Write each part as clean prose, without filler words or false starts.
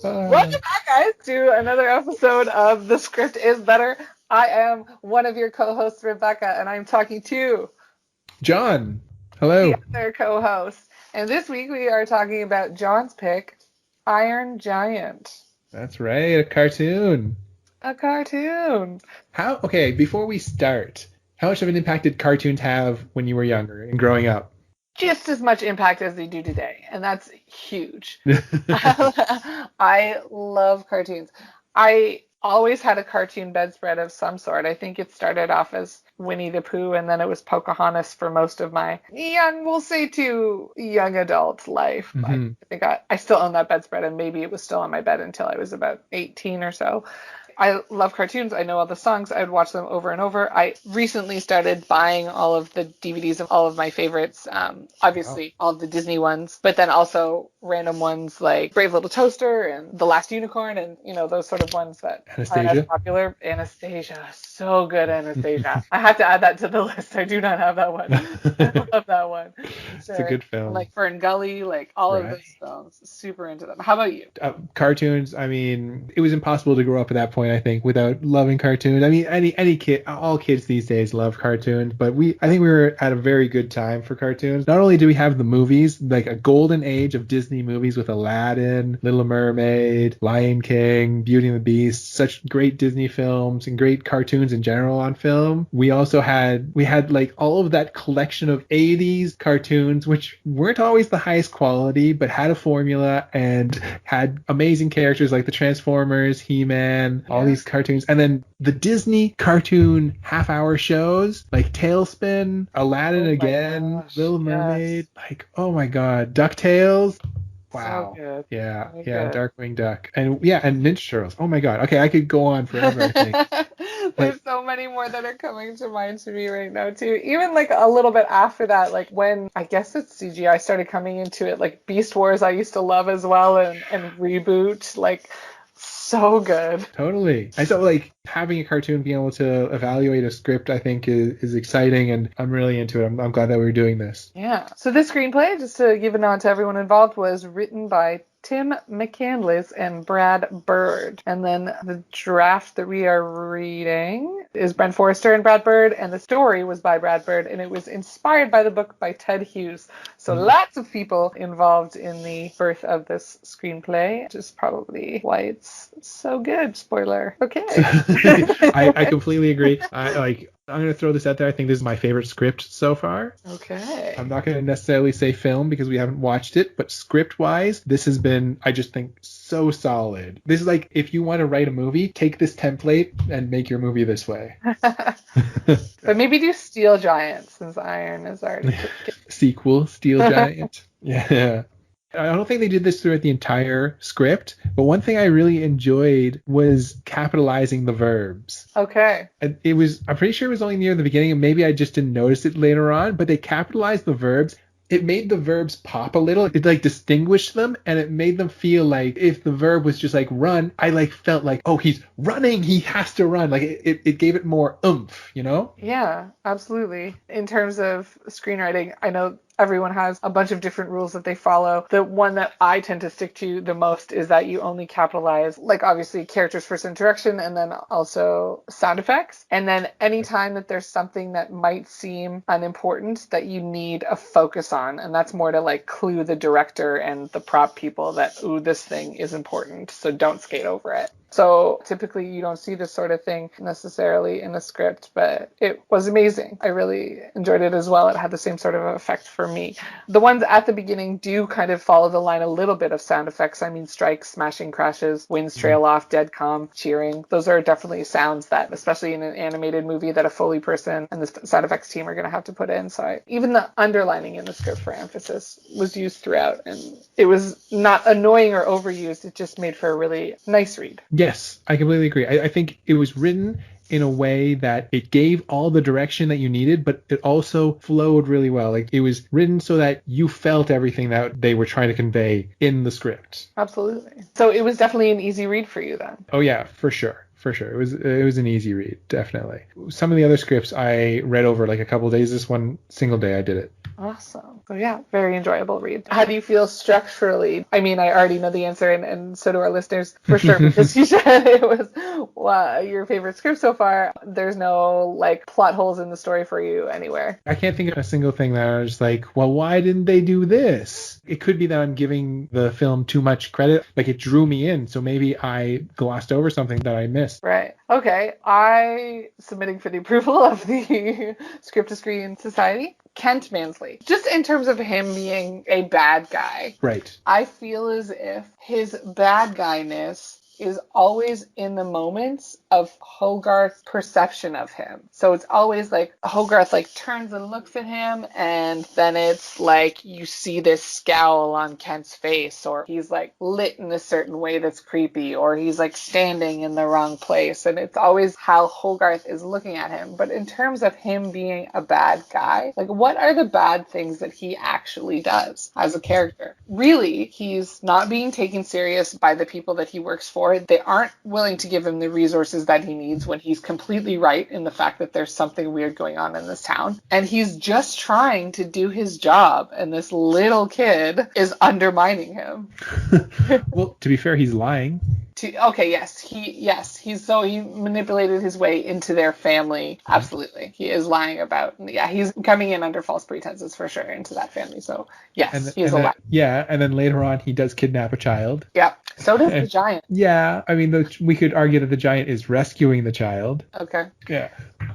Welcome back, guys, to another episode of The Script is Better. I am one of your co-hosts, Rebecca, and I'm talking to John. Hello. the other co-host. And this week we are talking about John's pick, Iron Giant. That's right, a cartoon. A cartoon. Okay, before we start, how much of an impact did cartoons have when you were younger and growing up? Just as much impact as they do today, and that's huge. I love cartoons. I always had a cartoon bedspread of some sort. I think it started off as Winnie the Pooh, and then it was Pocahontas for most of my young adult life. Mm-hmm. I think I still own that bedspread, and maybe it was still on my bed until I was about 18 or so. I love cartoons. I know all the songs. I would watch them over and over. I recently started buying all of the DVDs of all of my favorites. Obviously, all of the Disney ones, but then also random ones like Brave Little Toaster and The Last Unicorn, and those sort of ones that aren't as popular. Anastasia, so good, Anastasia. I have to add that to the list. I do not have that one. I love that one. It's a good film. Like Fern Gully, like all of those films. Super into them. How about you? Cartoons. I mean, it was impossible to grow up at that point, I think, without loving cartoons. I mean, any kid, all kids these days love cartoons, but I think we were at a very good time for cartoons. Not only do we have the movies, like a golden age of Disney movies with Aladdin, Little Mermaid, Lion King, Beauty and the Beast, such great Disney films and great cartoons in general on film. We had like all of that collection of 80s cartoons, which weren't always the highest quality, but had a formula and had amazing characters like the Transformers, He-Man, all these cartoons. And then the Disney cartoon half-hour shows like Tailspin, Aladdin again, Little Mermaid, like, oh my God, DuckTales. Wow. So good. Yeah, so yeah, good. Darkwing Duck. And Ninja Turtles. Oh my God. Okay, I could go on forever, I think. There's so many more that are coming to mind to me right now too. Even like a little bit after that, like when I guess it's CGI started coming into it, like Beast Wars I used to love as well, and Reboot, like so good. Totally. I thought like having a cartoon being able to evaluate a script, I think is exciting, and I'm really into it. I'm glad that we're doing this. Yeah. So this screenplay, just to give a nod to everyone involved, was written by Tim McCandless and Brad Bird. And then the draft that we are reading is Brent Forrester and Brad Bird, and the story was by Brad Bird, and it was inspired by the book by Ted Hughes. So lots of people involved in the birth of this screenplay, which is probably why it's so good. Spoiler. Okay. I completely agree. I'm going to throw this out there. I think this is my favorite script so far. Okay. I'm not going to necessarily say film because we haven't watched it, but script-wise, this has been, I just think, so solid. This is like, if you want to write a movie, take this template and make your movie this way. But maybe do Steel Giant, since Iron is already Sequel, Steel Giant. Yeah. I don't think they did this throughout the entire script, but one thing I really enjoyed was capitalizing the verbs. Okay. I'm pretty sure it was only near the beginning, and maybe I just didn't notice it later on, but they capitalized the verbs. It made the verbs pop a little. It like distinguished them, and it made them feel like if the verb was just like run, I like felt like, oh, he's running, he has to run. Like it gave it more oomph, you know? Yeah, absolutely. In terms of screenwriting, I know everyone has a bunch of different rules that they follow. The one that I tend to stick to the most is that you only capitalize, like obviously characters first introduction, and then also sound effects. And then anytime that there's something that might seem unimportant that you need a focus on, and that's more to like clue the director and the prop people that, ooh, this thing is important, so don't skate over it. So typically you don't see this sort of thing necessarily in a script, but it was amazing. I really enjoyed it as well. It had the same sort of effect for me. The ones at the beginning do kind of follow the line a little bit of sound effects. I mean, strikes, smashing crashes, winds trail off, dead calm, cheering. Those are definitely sounds that, especially in an animated movie, that a Foley person and the sound effects team are going to have to put in. So even the underlining in the script for emphasis was used throughout, and it was not annoying or overused. It just made for a really nice read. Yes, I completely agree. I think it was written in a way that it gave all the direction that you needed, but it also flowed really well. Like it was written so that you felt everything that they were trying to convey in the script. Absolutely. So it was definitely an easy read for you then. Oh yeah, for sure. for sure. It was an easy read, definitely. Some of the other scripts I read over like a couple of days. This one single day I did it. Awesome. So yeah, very enjoyable read. How do you feel structurally? I mean, I already know the answer, and so do our listeners for sure, because you said it was your favorite script so far. There's no like plot holes in the story for you anywhere. I can't think of a single thing that I was like, well, why didn't they do this? It could be that I'm giving the film too much credit. Like it drew me in, so maybe I glossed over something that I missed. Right. Okay. I submitting for the approval of the Script to Screen Society. Kent Mansley. Just in terms of him being a bad guy. Right. I feel as if his bad guyness is always in the moments of Hogarth's perception of him. So it's always like Hogarth like turns and looks at him, and then it's like you see this scowl on Kent's face, or he's like lit in a certain way that's creepy, or he's like standing in the wrong place, and it's always how Hogarth is looking at him. But in terms of him being a bad guy, like what are the bad things that he actually does as a character? Really, he's not being taken serious by the people that he works for. They aren't willing to give him the resources that he needs when he's completely right in the fact that there's something weird going on in this town. And he's just trying to do his job, and this little kid is undermining him. Well, to be fair, he's lying. He manipulated his way into their family. Absolutely. He is lying about, he's coming in under false pretenses for sure into that family. So yes, he is a liar. Yeah, and then later on he does kidnap a child. Yep. So does the giant. Yeah, I mean, we could argue that the giant is rescuing the child. Okay. Yeah.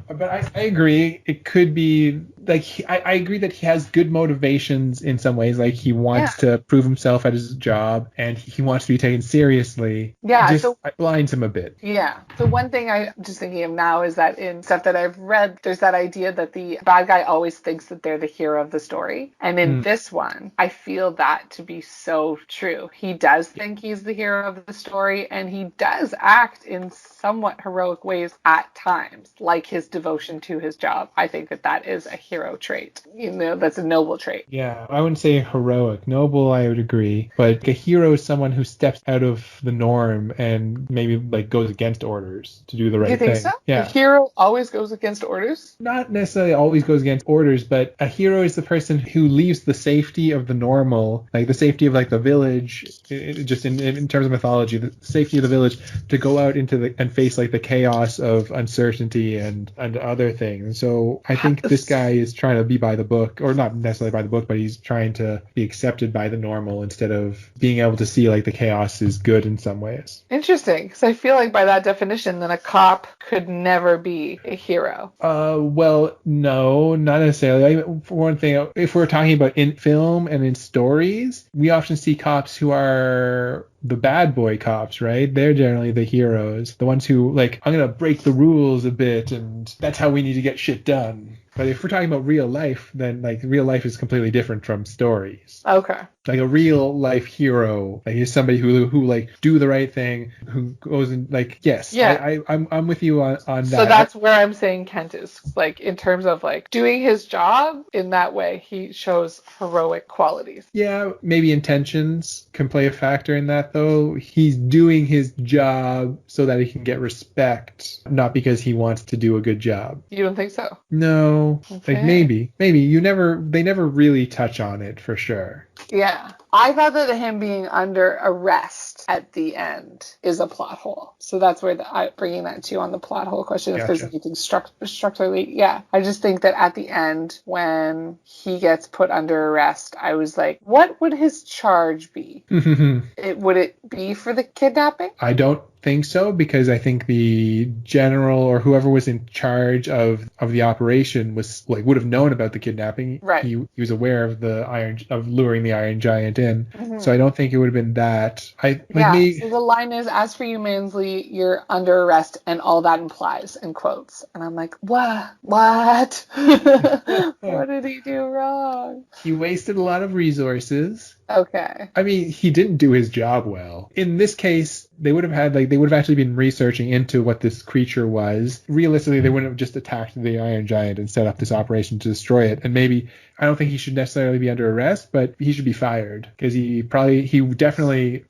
But I agree. It could be like I agree that he has good motivations in some ways. Like he wants to prove himself at his job, and he wants to be taken seriously. Yeah. It just blinds him a bit. Yeah. The one thing I'm just thinking of now is that in stuff that I've read, there's that idea that the bad guy always thinks that they're the hero of the story. And in this one, I feel that to be so true. He does think he's the hero of the story, and he does act in somewhat heroic ways at times, like his devotion to his job. I think that is a hero trait. That's a noble trait. Yeah, I wouldn't say heroic. Noble, I would agree. But a hero is someone who steps out of the norm and maybe like goes against orders to do the right thing. You think so? Yeah. A hero always goes against orders? Not necessarily always goes against orders, but a hero is the person who leaves the safety of the normal, like the safety of like the village, just in terms of mythology, the safety of the village, to go out into and face like the chaos of uncertainty and other things. So I think this guy is trying to be by the book, or not necessarily by the book, but he's trying to be accepted by the normal instead of being able to see like the chaos is good in some ways. Interesting, because I feel like by that definition, then a cop could never be a hero. Well, no, not necessarily. For one thing, if we're talking about in film and in stories, we often see cops who are the bad boy cops, right? They're generally the heroes, the ones who like, I'm gonna break the rules a bit, and that's how we need to get shit done. But if we're talking about real life, then like real life is completely different from stories. Okay. Like a real life hero, like he's somebody who like do the right thing, who goes and like, yes, yeah. I'm with you on that. So that's where I'm saying Kent is, like in terms of like doing his job in that way, he shows heroic qualities. Yeah, maybe intentions can play a factor in that though. He's doing his job so that he can get respect, not because he wants to do a good job. You don't think so? No. Okay. Like maybe they never really touch on it for sure. Yeah. I thought that him being under arrest at the end is a plot hole. So that's where bringing that to you on the plot hole question. Gotcha. If there's anything structurally, yeah. I just think that at the end, when he gets put under arrest, I was like, what would his charge be? Would it be for the kidnapping? I don't think so, because I think the general or whoever was in charge of the operation was like would have known about the kidnapping. Right. He was aware of luring the Iron Giant in. Mm-hmm. So I don't think it would have been that. So the line is, as for you, Mansley, you're under arrest, and all that implies, in quotes. And I'm like, what? What did he do wrong? He wasted a lot of resources. Okay. I mean, he didn't do his job well. In this case, they would have actually been researching into what this creature was. Realistically, they wouldn't have just attacked the Iron Giant and set up this operation to destroy it. And maybe, I don't think he should necessarily be under arrest, but he should be fired because he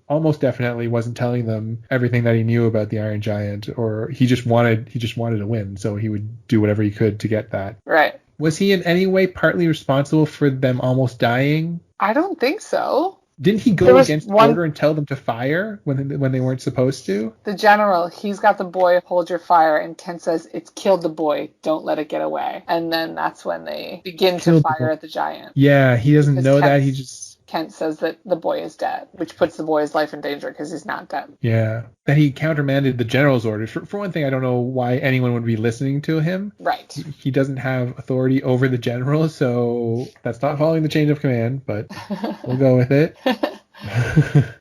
almost definitely wasn't telling them everything that he knew about the Iron Giant, or he just wanted to win, so he would do whatever he could to get that. Right. Was he in any way partly responsible for them almost dying? I don't think so. Didn't he go against order and tell them to fire when they weren't supposed to? The general, he's got the boy hold your fire, and Kent says, it's killed the boy, don't let it get away. And then that's when they begin to fire at the giant. Yeah, he doesn't know that. Kent says that the boy is dead, which puts the boy's life in danger because he's not dead. Yeah. Then he countermanded the general's orders. For one thing, I don't know why anyone would be listening to him. Right. He doesn't have authority over the general, so that's not following the chain of command, but we'll go with it.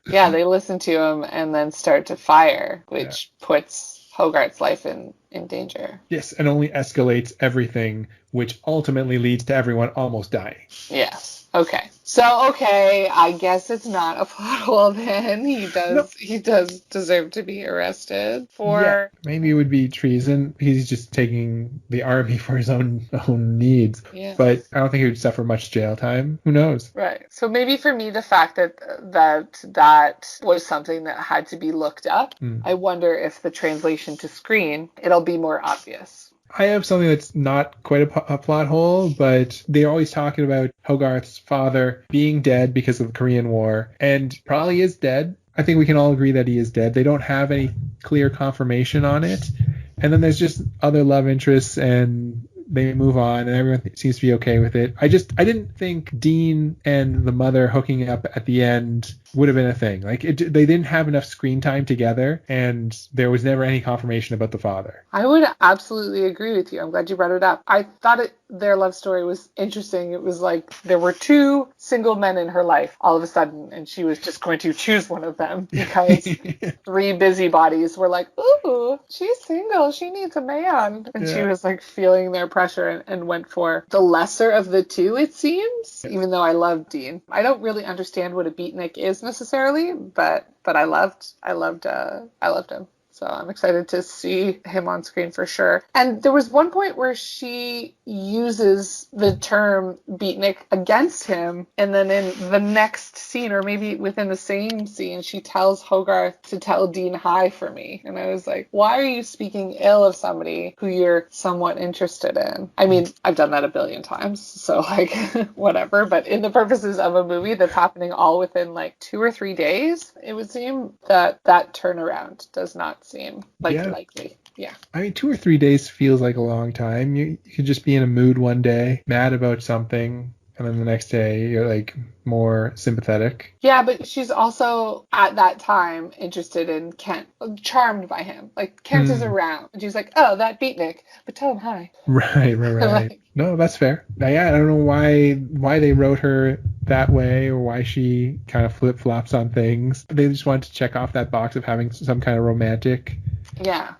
Yeah, they listen to him and then start to fire, which puts Hogarth's life in danger. Yes, and only escalates everything, which ultimately leads to everyone almost dying. Yes. Okay. So, I guess it's not a plot hole then. He does deserve to be arrested for... Yeah, maybe it would be treason. He's just taking the army for his own needs. Yeah. But I don't think he would suffer much jail time. Who knows? Right. So maybe for me, the fact that was something that had to be looked up, I wonder if the translation to screen, it'll be more obvious. I have something that's not quite a plot hole, but they're always talking about Hogarth's father being dead because of the Korean War, and probably is dead. I think we can all agree that he is dead. They don't have any clear confirmation on it. And then there's just other love interests, and they move on, and everyone seems to be okay with it. I didn't think Dean and the mother hooking up at the end would have been a thing. They didn't have enough screen time together, and there was never any confirmation about the father. I would absolutely agree with you. I'm glad you brought it up. I thought their love story was interesting. It was like there were two single men in her life all of a sudden, and she was just going to choose one of them because three busybodies were like, ooh, she's single, she needs a man. And she was like feeling their pressure and went for the lesser of the two, it seems, even though I love Dean. I don't really understand what a beatnik is necessarily, but I loved him. So I'm excited to see him on screen for sure. And there was one point where she uses the term beatnik against him, and then in the next scene, or maybe within the same scene, she tells Hogarth to tell Dean hi for me. And I was like, why are you speaking ill of somebody who you're somewhat interested in? I mean, I've done that a billion times, so like whatever. But in the purposes of a movie that's happening all within like 2 or 3 days, it would seem that turnaround does not seem likely. Yeah. I mean, 2 or 3 days feels like a long time. You could just be in a mood one day, mad about something, and then the next day you're like more sympathetic. Yeah, but she's also at that time interested in Kent, charmed by him. Like Kent is around, and she's like, "Oh, that beatnik," but tell him hi. Right. No, that's fair. Yeah, I don't know why they wrote her that way, or why she kind of flip-flops on things. They just wanted to check off that box of having some kind of romantic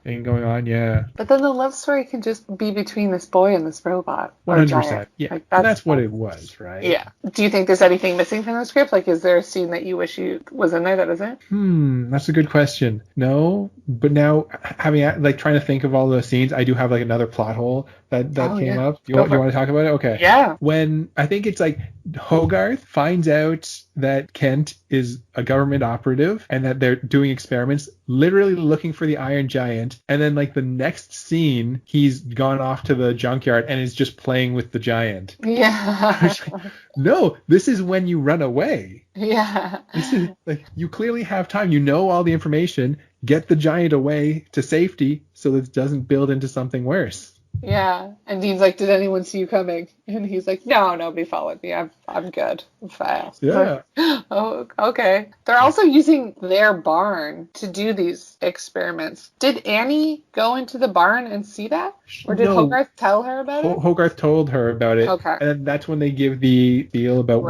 thing going on. Yeah. But then the love story can just be between this boy and this robot. 100%. Yeah. Like, that's what it was, right? Yeah. Do you think there's anything missing from the script? Like, is there a scene that you wish was in there that isn't? That's a good question. No, but now trying to think of all those scenes, I do have like another plot hole that came up. You want to talk about it? Okay. Yeah. When I think it's like Hogarth finds out that Kent is a government operative and that they're doing experiments, literally looking for the Iron Giant, and then like the next scene, he's gone off to the junkyard and is just playing with the giant. Yeah. No, this is when you run away. Yeah. This is like, you clearly have time. You know all the information. Get the giant away to safety so that it doesn't build into something worse. Yeah. And Dean's like, did anyone see you coming? And he's like, no, nobody followed me. I'm good. I'm fast. Yeah. Oh, okay. They're also using their barn to do these experiments. Did Annie go into the barn and see that? Or did Hogarth tell her about it? Hogarth told her about it. Okay. And that's when they give the deal about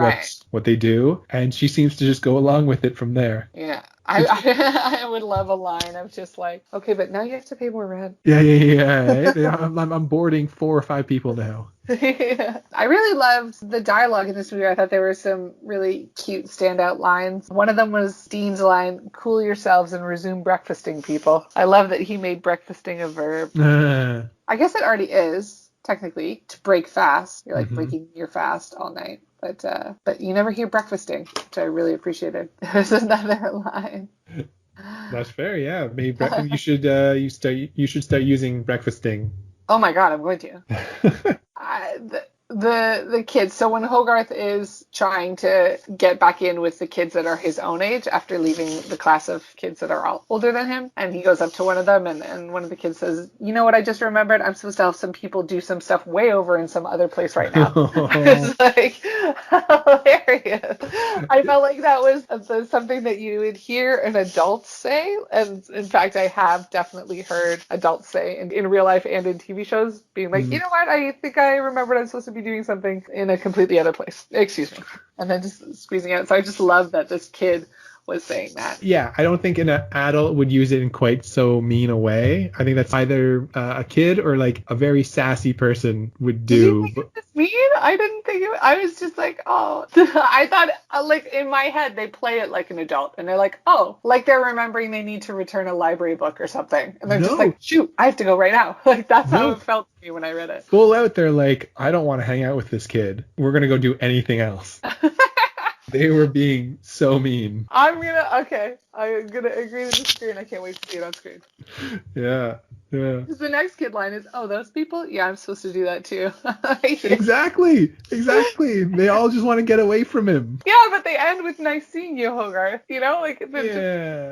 what they do. And she seems to just go along with it from there. Yeah. I would love a line of just like, okay, but now you have to pay more rent. Yeah. I'm boarding 4 or 5 people now. I really loved the dialogue in this movie. I thought there were some really cute standout lines. One of them was Dean's line, "Cool yourselves and resume breakfasting, people." I love that he made breakfasting a verb. I guess it already is, technically, to break fast. You're like breaking your fast all night. But you never hear breakfasting, which I really appreciated. There's another line. That's fair, yeah. Maybe you should start using breakfasting. Oh my god, I'm going to. The kids. So when Hogarth is trying to get back in with the kids that are his own age after leaving the class of kids that are all older than him, and he goes up to one of them, and one of the kids says, "You know what I just remembered? I'm supposed to help some people do some stuff way over in some other place right now." It's like hilarious. I felt like that was something that you would hear an adult say, and in fact, I have definitely heard adults say in real life and in TV shows, being like, "You know what? I think I remembered I'm supposed to be doing something in a completely other place. Excuse me." And then just squeezing out. So I just love that this kid was saying that. Yeah, I don't think an adult would use it in quite so mean a way. I think that's either a kid or like a very sassy person would do. Did you think it was mean? I didn't think it. I was just like, oh. I thought, like, in my head, they play it like an adult. And they're like, oh, like they're remembering they need to return a library book or something. And they're just like, shoot, I have to go right now. Like, that's how it felt to me when I read it. Full out, they're like, I don't want to hang out with this kid. We're going to go do anything else. They were being so mean. I'm going to agree to disagree, and I can't wait to see it on screen. Yeah. Because the next kid line is, oh, those people? Yeah, I'm supposed to do that too. Exactly. They all just want to get away from him. Yeah, but they end with "nice seeing you, Hogarth." You know, like,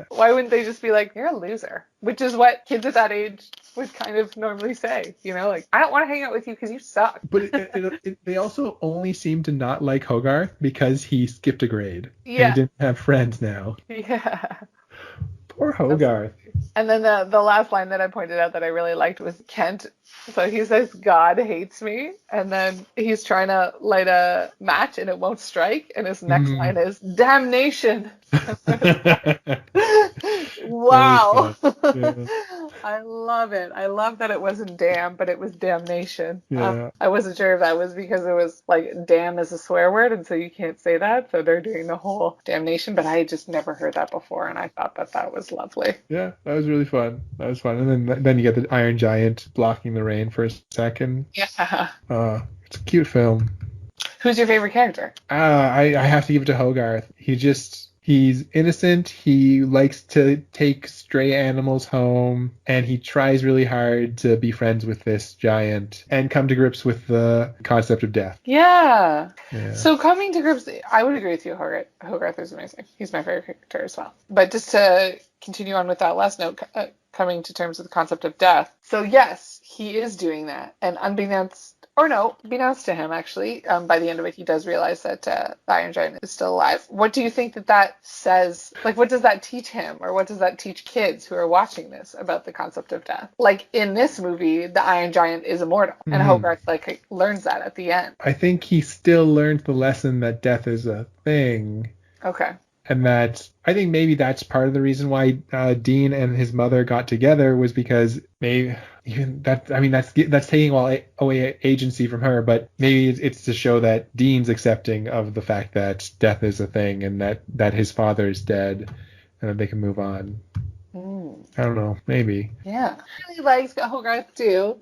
why wouldn't they just be like, "You're a loser," which is what kids at that age would kind of normally say. You know, like, I don't want to hang out with you because you suck. But they also only seem to not like Hogarth because he skipped a grade. Yeah. And he didn't have friends now. Yeah. Poor Hogarth. And then the last line that I pointed out that I really liked was Kent. So he says, "God hates me." And then he's trying to light a match and it won't strike. And his next line is, "Damnation." Wow. Yeah. I love it. I love that it wasn't damn, but it was damnation. Yeah. I wasn't sure if that was because it was like damn is a swear word and so you can't say that. So they're doing the whole damnation, but I had just never heard that before and I thought that was lovely. Yeah, that was really fun. And then you get the Iron Giant blocking the rain for a second. Yeah. It's a cute film. Who's your favorite character? I have to give it to Hogarth. He's innocent. He likes to take stray animals home, and he tries really hard to be friends with this giant and come to grips with the concept of death. Yeah. So coming to grips, I would agree with you, Hogarth. Hogarth is amazing. He's my favorite character as well. But just to continue on with that last note, coming to terms with the concept of death. So yes, he is doing that, and unbeknownst to him, actually, by the end of it, he does realize that the Iron Giant is still alive. What do you think that says? Like, what does that teach him, or what does that teach kids who are watching this about the concept of death? Like, in this movie, the Iron Giant is immortal, and Hogarth, learns that at the end. I think he still learned the lesson that death is a thing. Okay. And that I think maybe that's part of the reason why Dean and his mother got together was because maybe even that. I mean, that's taking away agency from her, but maybe it's to show that Dean's accepting of the fact that death is a thing and that his father is dead and that they can move on. I don't know, maybe. Yeah. I really liked Hogarth too.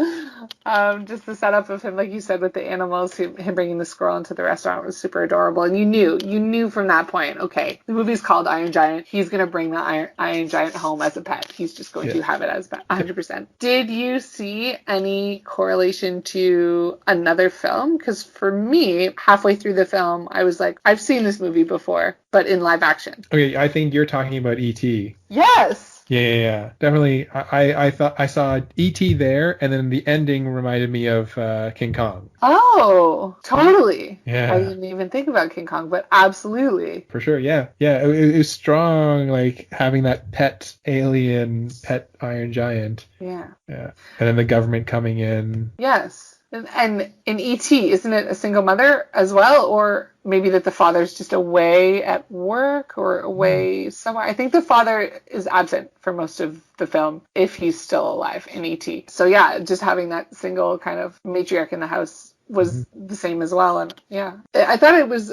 Just the setup of him, like you said, with the animals, him bringing the squirrel into the restaurant was super adorable. And you knew from that point, okay, the movie's called Iron Giant. He's going to bring the Iron Giant home as a pet. He's just going to have it as a pet, 100%. Did you see any correlation to another film? Because for me, halfway through the film, I was like, I've seen this movie before, but in live action. Okay, I think you're talking about E.T. Yes. Yeah. Definitely. I thought I saw E.T. there, and then the ending reminded me of King Kong. Oh, totally. Yeah. I didn't even think about King Kong, but absolutely. For sure, yeah. It was strong, like having that pet alien, pet Iron Giant. Yeah. And then the government coming in. Yes. And in E.T., isn't it a single mother as well? Or maybe that the father's just away at work or away somewhere. I think the father is absent for most of the film if he's still alive in E.T. So yeah, just having that single kind of matriarch in the house was the same as well. And yeah, I thought it was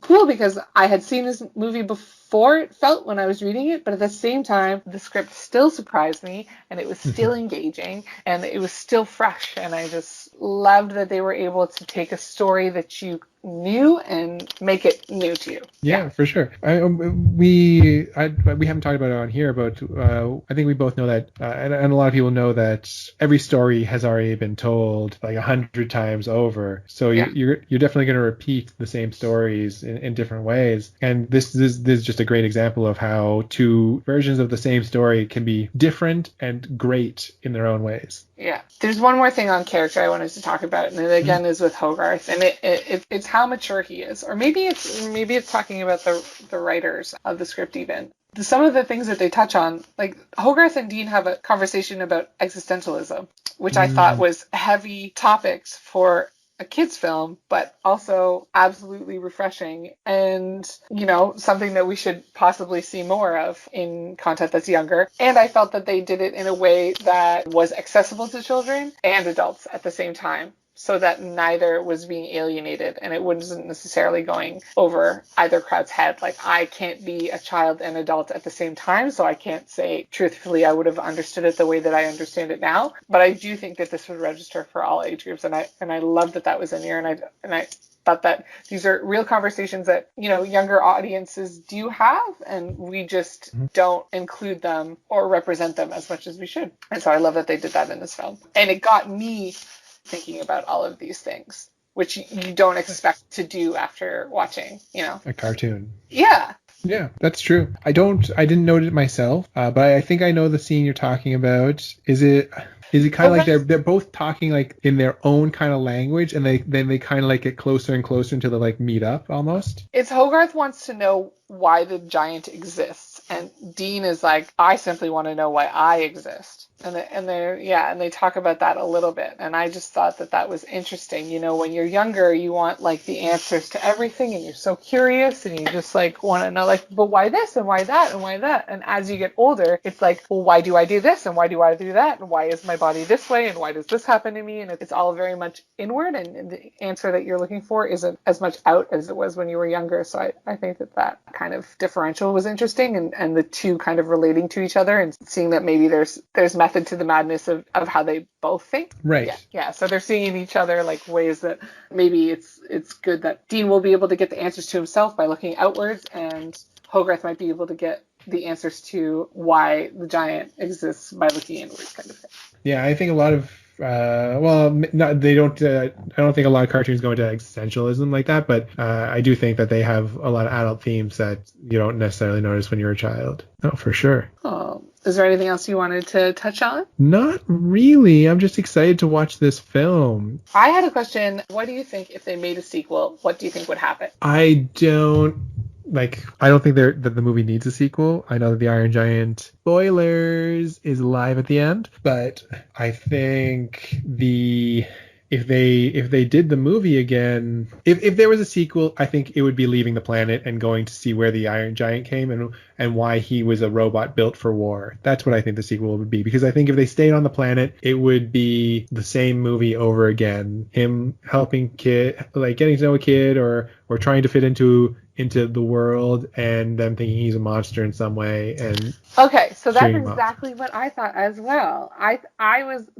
cool because I had seen this movie before it felt when I was reading it, but at the same time, the script still surprised me and it was still engaging and it was still fresh. And I just loved that they were able to take a story that you knew and make it new to you. Yeah, for sure. We haven't talked about it on here, but I think we both know that, and a lot of people know that every story has already been told like 100 times over. So you're definitely going to repeat the same stories in different ways. And this is just a great example of how two versions of the same story can be different and great in their own ways. Yeah. There's one more thing on character I wanted to talk about, and it again is with Hogarth, and it's how mature he is, or maybe it's talking about the writers of the script even. Some of the things that they touch on, like Hogarth and Dean have a conversation about existentialism, which I thought was heavy topics for a kid's film, but also absolutely refreshing and, something that we should possibly see more of in content that's younger. And I felt that they did it in a way that was accessible to children and adults at the same time, so that neither was being alienated and it wasn't necessarily going over either crowd's head. Like, I can't be a child and adult at the same time, so I can't say truthfully I would have understood it the way that I understand it now. But I do think that this would register for all age groups, and I love that was in here, and I thought that these are real conversations that, younger audiences do have, and we just don't include them or represent them as much as we should. And so I love that they did that in this film. And it got me thinking about all of these things, which you don't expect to do after watching, a cartoon. Yeah. Yeah, that's true. I didn't note it myself, but I think I know the scene you're talking about. Is it kind of like they're both talking like in their own kind of language, and they kind of like get closer and closer until they like meet up almost? It's Hogarth wants to know why the giant exists, and Dean is like, I simply want to know why I exist. And they talk about that a little bit, and I just thought that was interesting. When you're younger, you want like the answers to everything, and you're so curious, and you just like want to know, like, but why this and why that and why that? And as you get older, it's like, well, why do I do this and why do I do that, and why is my body this way, and why does this happen to me? And it's all very much inward, and the answer that you're looking for isn't as much out as it was when you were younger. So I think that kind of differential was interesting, and the two kind of relating to each other and seeing that maybe there's method to the madness of how they both think. Right. Yeah. So they're seeing in each other like ways that maybe it's good that Dean will be able to get the answers to himself by looking outwards, and Hogarth might be able to get the answers to why the giant exists by looking inwards, kind of thing. Yeah, I think a lot of they don't. I don't think a lot of cartoons go into existentialism like that, but I do think that they have a lot of adult themes that you don't necessarily notice when you're a child. Oh, for sure. Oh, is there anything else you wanted to touch on? Not really. I'm just excited to watch this film. I had a question. What do you think if they made a sequel? What do you think would happen? I don't think that the movie needs a sequel. I know that the Iron Giant, spoilers, is alive at the end, but I think if they did the movie again, if there was a sequel, I think it would be leaving the planet and going to see where the Iron Giant came and why he was a robot built for war. That's what I think the sequel would be, because I think if they stayed on the planet, it would be the same movie over again. Him helping kid, like getting to know a kid or trying to fit into the world, and them thinking he's a monster in some way. And okay, so that's exactly what I thought as well.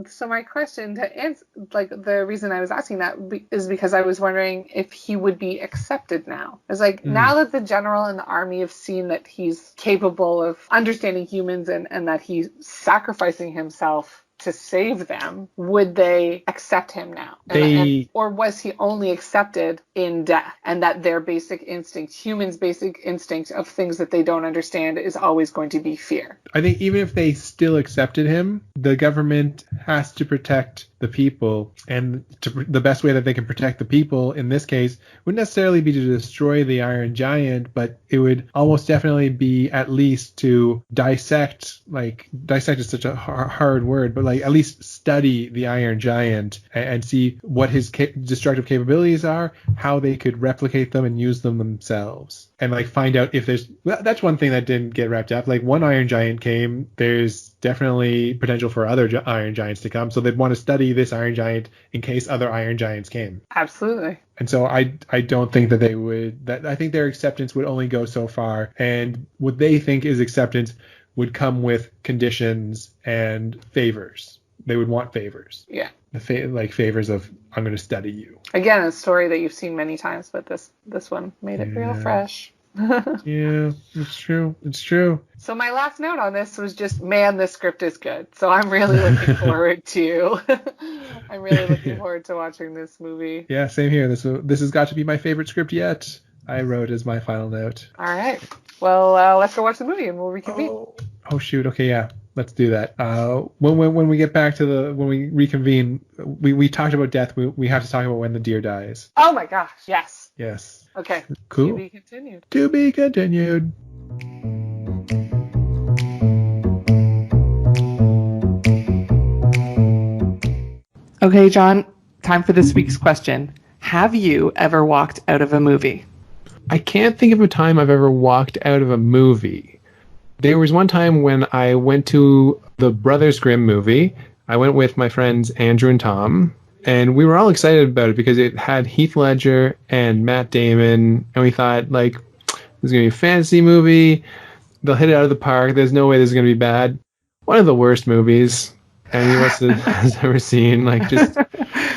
So my question to answer, like the reason I was asking that is because I was wondering if he would be accepted now. It's like, now that the general and the army have seen that he's capable of understanding humans and that he's sacrificing himself to save them, would they accept him now? Or was he only accepted in death, and that their basic instinct, humans' basic instinct of things that they don't understand, is always going to be fear? I think even if they still accepted him, the government has to protect the people, and the best way that they can protect the people in this case wouldn't necessarily be to destroy the Iron Giant, but it would almost definitely be at least to dissect is such a hard word, but like at least study the Iron Giant and see what his destructive capabilities are, how they could replicate them and use them themselves, and like find out if that's one thing that didn't get wrapped up. Like one Iron Giant came, there's definitely potential for other Iron Giants to come, so they'd want to study this Iron Giant in case other Iron Giants came. Absolutely. And so I don't think that they would, that I think their acceptance would only go so far, and what they think is acceptance would come with conditions and favors. They would want favors. Yeah. Like favors of, I'm going to study you. Again, a story that you've seen many times, but this one made it real fresh. Yeah, it's true. It's true. So my last note on this was just, man, this script is good. So I'm really looking forward to watching this movie. Yeah, same here. This has got to be my favorite script yet. I wrote as my final note. All right. Well, let's go watch the movie and we'll reconvene. Oh shoot. Okay, yeah. Let's do that. When we get back to when we reconvene, we talked about death. We have to talk about when the deer dies. Oh my gosh. Yes. Yes. Okay. Cool. To be continued. To be continued. Okay, John, time for this week's question. Have you ever walked out of a movie? I can't think of a time I've ever walked out of a movie. There was one time when I went to the Brothers Grimm movie. I went with my friends Andrew and Tom, and we were all excited about it because it had Heath Ledger and Matt Damon, and we thought, like, this is going to be a fantasy movie. They'll hit it out of the park. There's no way this is going to be bad. One of the worst movies anyone has ever seen. Like, just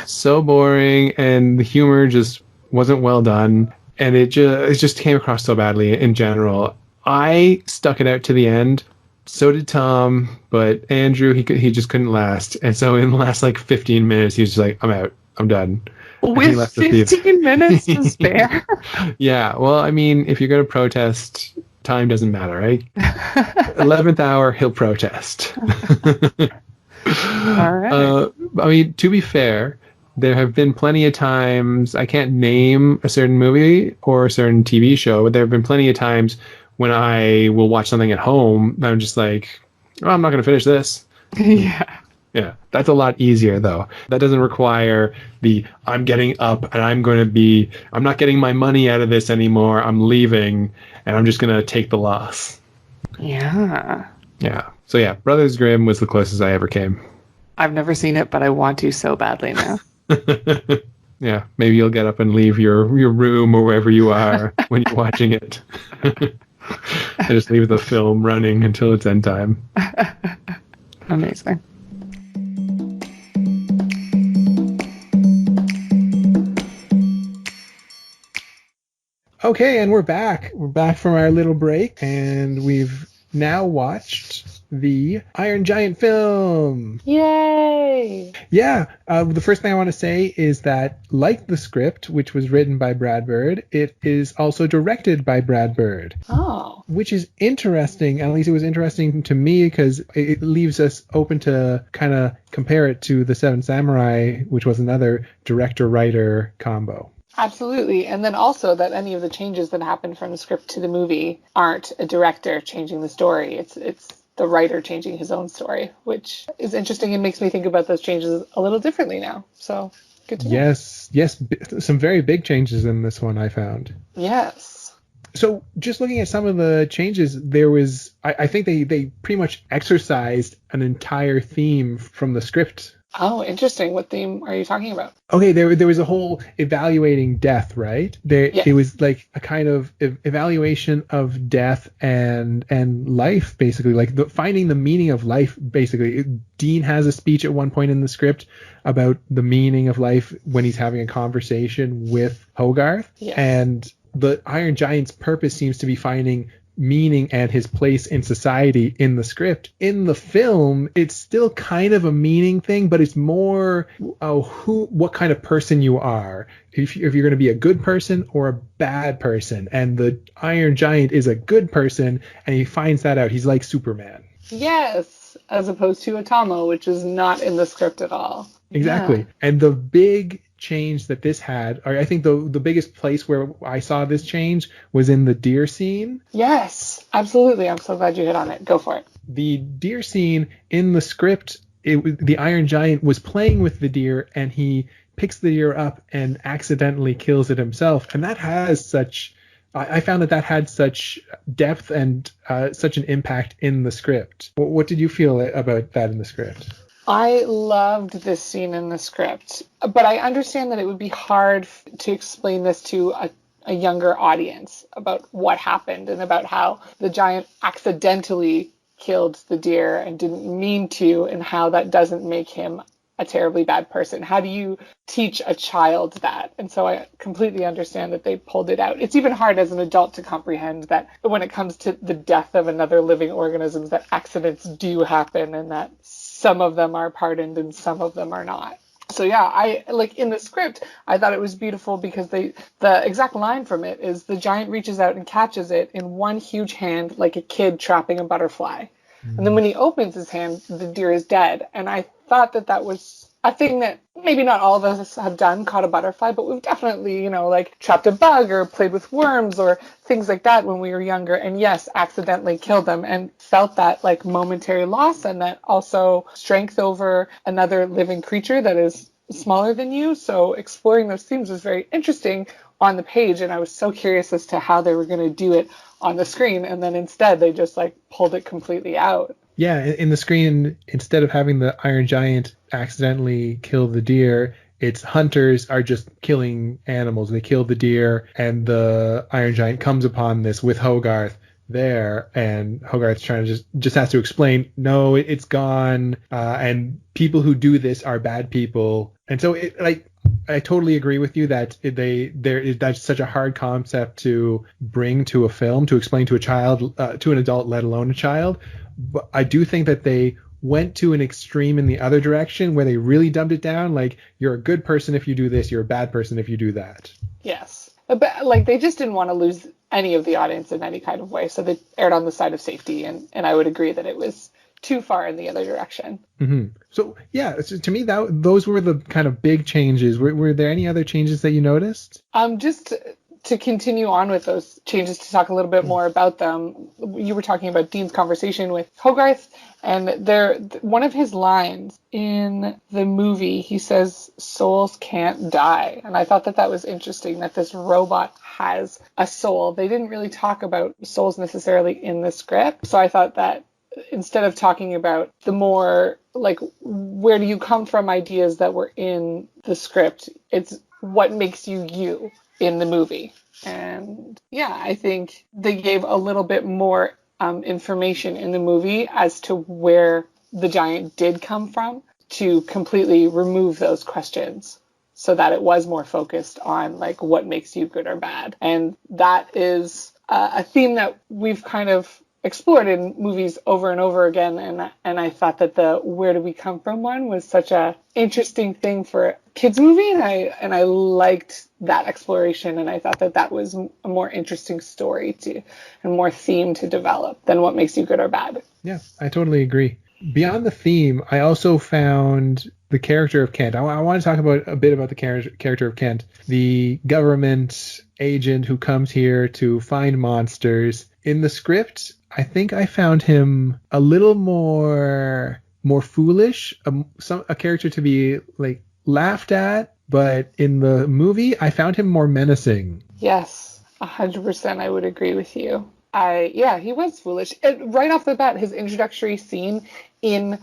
so boring, and the humor just wasn't well done, and it just came across so badly in general. I stuck it out to the end. So did Tom, but Andrew, he just couldn't last. And so in the last like 15 minutes, he was just like, I'm out. I'm done. With 15 minutes to spare? Yeah. Well, I mean, if you're going to protest, time doesn't matter, right? 11th hour, he'll protest. All right. I mean, to be fair, there have been plenty of times, I can't name a certain movie or a certain TV show, but there have been plenty of times when I will watch something at home, I'm just like, oh, I'm not going to finish this. Yeah. Yeah. That's a lot easier, though. That doesn't require I'm getting up and I'm not getting my money out of this anymore. I'm leaving and I'm just going to take the loss. Yeah. Yeah. So yeah, Brothers Grimm was the closest I ever came. I've never seen it, but I want to so badly now. Yeah. Maybe you'll get up and leave your room or wherever you are when you're watching it. I just leave the film running until it's end time. Amazing. Okay, and we're back. We're back from our little break, and we've now watched the Iron Giant film. Yay! Yeah, the first thing I want to say is that, like the script, which was written by Brad Bird, it is also directed by Brad Bird. Oh. Which is interesting. At least it was interesting to me because it leaves us open to kind of compare it to The Seven Samurai, which was another director-writer combo. Absolutely. And then also that any of the changes that happen from the script to the movie aren't a director changing the story. It's the writer changing his own story, which is interesting and makes me think about those changes a little differently now. So good to know. Yes. Some very big changes in this one I found. Yes. So just looking at some of the changes, there was, I think they pretty much exercised an entire theme from the script. Oh, interesting. What theme are you talking about? Okay, there was a whole evaluating death, right? Yes. It was like a kind of evaluation of death and life, basically, like finding the meaning of life, basically. Dean has a speech at one point in the script about the meaning of life when he's having a conversation with Hogarth. Yes. And the Iron Giant's purpose seems to be finding meaning and his place in society in the script. In the film, it's still kind of a meaning thing, but it's more what kind of person you are. If you're going to be a good person or a bad person. And the Iron Giant is a good person, and he finds that out. He's like Superman. Yes, as opposed to Atomo, which is not in the script at all. Exactly. Yeah. And the big change that this had, or I think the biggest place where I saw this change was in the deer scene. Yes, absolutely. I'm so glad you hit on it. Go for it. The deer scene in the script, the Iron Giant was playing with the deer and he picks the deer up and accidentally kills it himself. And that has such, I found that had such depth and such an impact in the script. What did you feel about that in the script? I loved this scene in the script, but I understand that it would be hard to explain this to a younger audience about what happened and about how the giant accidentally killed the deer and didn't mean to, and how that doesn't make him a terribly bad person. How do you teach a child that? And so I completely understand that they pulled it out. It's even hard as an adult to comprehend that when it comes to the death of another living organism, that accidents do happen and that some of them are pardoned and some of them are not. So yeah, I like in the script, I thought it was beautiful because the exact line from it is the giant reaches out and catches it in one huge hand like a kid trapping a butterfly. And then when he opens his hand, the deer is dead. And I thought that was a thing that maybe not all of us have done, caught a butterfly, but we've definitely, like trapped a bug or played with worms or things like that when we were younger. And yes, accidentally killed them and felt that like momentary loss and that also strength over another living creature that is smaller than you. So exploring those themes was very interesting on the page. And I was so curious as to how they were going to do it on the screen. And then instead they just like pulled it completely out. Yeah, in the screen, instead of having the Iron Giant accidentally kill the deer, its hunters are just killing animals. They kill the deer, and the Iron Giant comes upon this with Hogarth there, and Hogarth's trying to just has to explain, no, it's gone, and people who do this are bad people. And so I totally agree with you that that's such a hard concept to bring to a film, to explain to a child, to an adult, let alone a child. But I do think that they went to an extreme in the other direction where they really dumbed it down. Like, you're a good person if you do this, you're a bad person if you do that. Yes. But like they just didn't want to lose any of the audience in any kind of way. So they erred on the side of safety. And I would agree that it was too far in the other direction. Mm-hmm. So yeah, so to me, those were the kind of big changes. Were there any other changes that you noticed? Just to continue on with those changes, to talk a little bit more about them, you were talking about Dean's conversation with Hogarth, and one of his lines in the movie, he says, "Souls can't die." And I thought that was interesting, that this robot has a soul. They didn't really talk about souls necessarily in the script, so I thought that instead of talking about the more like where do you come from ideas that were in the script, it's what makes you in the movie. And yeah, I think they gave a little bit more information in the movie as to where the giant did come from, to completely remove those questions so that it was more focused on like what makes you good or bad. And that is a theme that we've kind of explored in movies over and over again, and I thought that the where do we come from one was such a interesting thing for a kids movie, and I liked that exploration, and I thought that was a more interesting story and more theme to develop than what makes you good or bad. Yeah, I totally agree. Beyond the theme, I also found the character of Kent. I want to talk a bit about the character of Kent, the government agent who comes here to find monsters. In the script, I think I found him a little more foolish, a character to be like laughed at, but in the movie, I found him more menacing. Yes, 100% I would agree with you. He was foolish. Right off the bat, his introductory scene in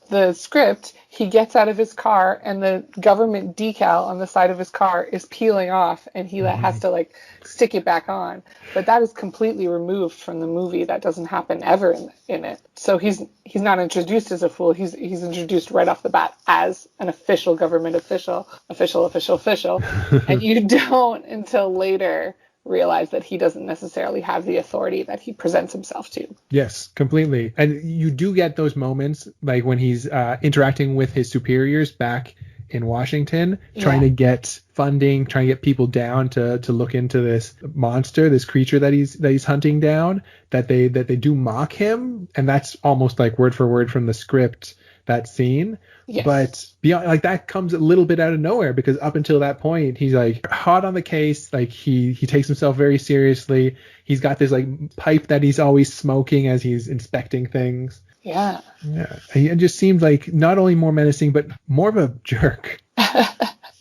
the script, he gets out of his car and the government decal on the side of his car is peeling off, and he has to like stick it back on. But that is completely removed from the movie. That doesn't happen ever in it. So he's not introduced as a fool. He's introduced right off the bat as an official government official, and you don't until later realize that he doesn't necessarily have the authority that he presents himself to. Yes, completely. And you do get those moments like when he's interacting with his superiors back in Washington, trying to get funding, trying to get people down to look into this monster, this creature that he's hunting down, that they do mock him, and that's almost like word for word from the script, that scene. Yes. But beyond, like, that comes a little bit out of nowhere, because up until that point he's like hot on the case, like he takes himself very seriously. He's got this like pipe that he's always smoking as he's inspecting things. Yeah. He just seemed like not only more menacing but more of a jerk.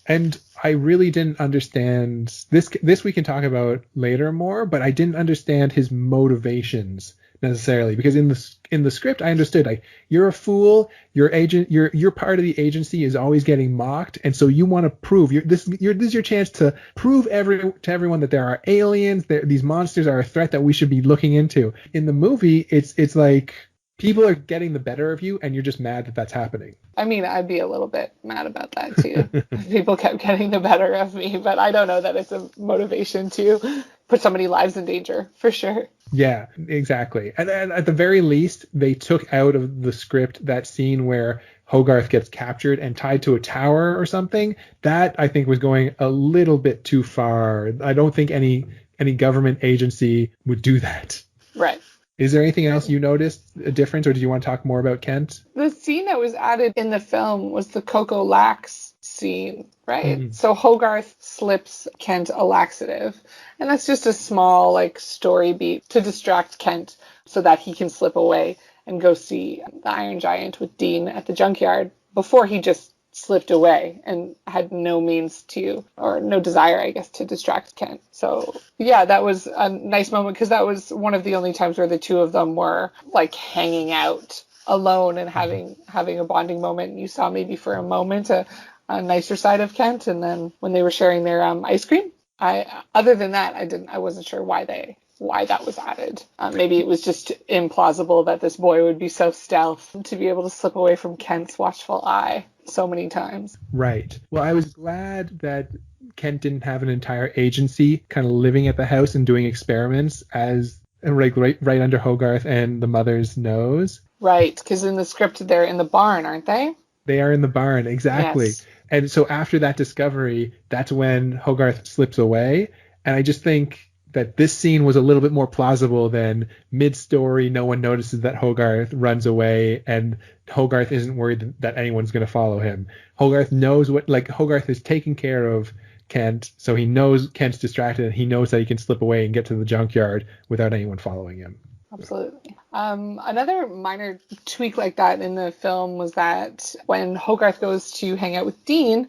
And I really didn't understand this we can talk about later more, but I didn't understand his motivations necessarily, because in the script I understood, like, you're a fool, you're part of the agency is always getting mocked, and so you want to prove this is your chance to prove to everyone that there are aliens, these monsters are a threat that we should be looking into. In the movie, it's like people are getting the better of you and you're just mad that that's happening. I mean, I'd be a little bit mad about that too. If people kept getting the better of me, but I don't know that it's a motivation to put somebody's lives in danger, for sure. Yeah, exactly. And at the very least, they took out of the script that scene where Hogarth gets captured and tied to a tower or something. That, I think, was going a little bit too far. I don't think any government agency would do that. Right. Is there anything else you noticed a difference, or do you want to talk more about Kent? The scene that was added in the film was the Coco Lax scene, right? Mm-hmm. So Hogarth slips Kent a laxative, and that's just a small like story beat to distract Kent so that he can slip away and go see the Iron Giant with Dean at the junkyard before he just slipped away and had no means to, or no desire, I guess, to distract Kent. So yeah, that was a nice moment, because that was one of the only times where the two of them were like hanging out alone and having a bonding moment. And you saw maybe for a moment a nicer side of Kent, and then when they were sharing their ice cream, other than that, I wasn't sure why that was added. Maybe it was just implausible that this boy would be so stealth to be able to slip away from Kent's watchful eye so many times. Right. Well, I was glad that Kent didn't have an entire agency kind of living at the house and doing experiments as right under Hogarth and the mother's nose. Right, because in the script they're in the barn, aren't they? They are in the barn, exactly. Yes. And so after that discovery, that's when Hogarth slips away. And I just think that this scene was a little bit more plausible than mid-story. No one notices that Hogarth runs away, and Hogarth isn't worried that anyone's going to follow him. Hogarth knows Hogarth is taking care of Kent, so he knows Kent's distracted, and he knows that he can slip away and get to the junkyard without anyone following him. Absolutely. Another minor tweak like that in the film was that when Hogarth goes to hang out with Dean